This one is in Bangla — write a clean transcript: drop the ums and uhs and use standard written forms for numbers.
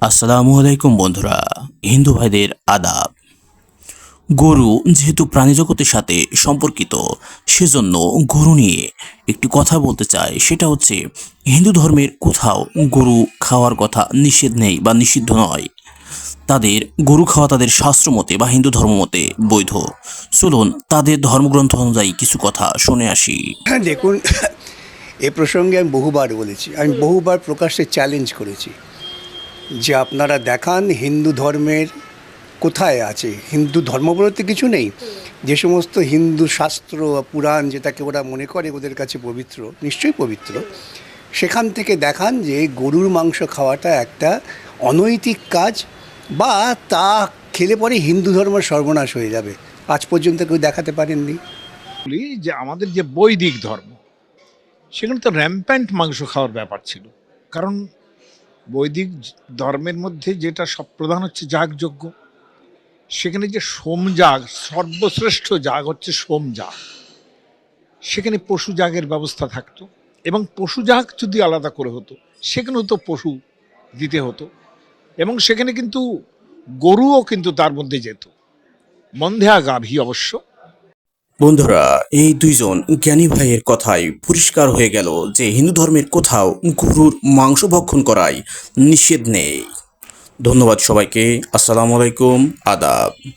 আসসালামু আলাইকুম বন্ধুরা, হিন্দু ভাইদের আদাব। গরু যেহেতু প্রাণীজগতের সাথে সম্পর্কিত, সেজন্য গরু নিয়ে একটি কথা বলতে চাই। সেটা হচ্ছে, হিন্দু ধর্মের কোথাও গরু খাওয়ার কথা নিষেধ নেই বা নিষিদ্ধ নয়। তাদের গরু খাওয়া তাদের শাস্ত্র মতে বা হিন্দু ধর্ম মতে বৈধ। চলুন তাদের ধর্মগ্রন্থ অনুযায়ী কিছু কথা শুনে আসি। দেখুন, এ প্রসঙ্গে আমি বহুবার বলেছি, আমি বহুবার প্রকাশ্যে চ্যালেঞ্জ করেছি যে আপনারা দেখান হিন্দু ধর্মের কোথায় আছে। হিন্দু ধর্ম বলতে কিছু নেই। যে সমস্ত হিন্দু শাস্ত্র পুরাণ যেটাকে ওরা মনে করে ওদের কাছে পবিত্র, নিশ্চয়ই পবিত্র, সেখান থেকে দেখান যে গরুর মাংস খাওয়াটা একটা অনৈতিক কাজ, বা তা খেলে পরে হিন্দু ধর্ম সর্বনাশ হয়ে যাবে। আজ পর্যন্ত কেউ দেখাতে পারেননি। বলি যে আমাদের যে বৈদিক ধর্ম, সেখানে তো র্যাম্প্যান্ট মাংস খাওয়ার ব্যাপার ছিল। কারণ বৈদিক ধর্মের মধ্যে যেটা সব প্রধান হচ্ছে যাগযজ্ঞ। সেখানে যে সোমযাগ, সর্বশ্রেষ্ঠ যাগ হচ্ছে সোমযাগ, সেখানে পশু যাগের ব্যবস্থা থাকতো। এবং পশু যাগ যদি আলাদা করে হতো, সেখানেও তো পশু দিতে হতো। এবং সেখানে কিন্তু গরুও কিন্তু তার মধ্যে যেত, মন্ধেয়া গাভী অবশ্য। বন্ধুরা, এই দুইজন জ্ঞানী ভাইয়ের কথায় পরিষ্কার হয়ে গেল যে হিন্দু ধর্মের কোথাও গরুর মাংস ভক্ষণ করাই নিষেধ নেই। ধন্যবাদ সবাইকে। আসসালামু আলাইকুম, আদাব।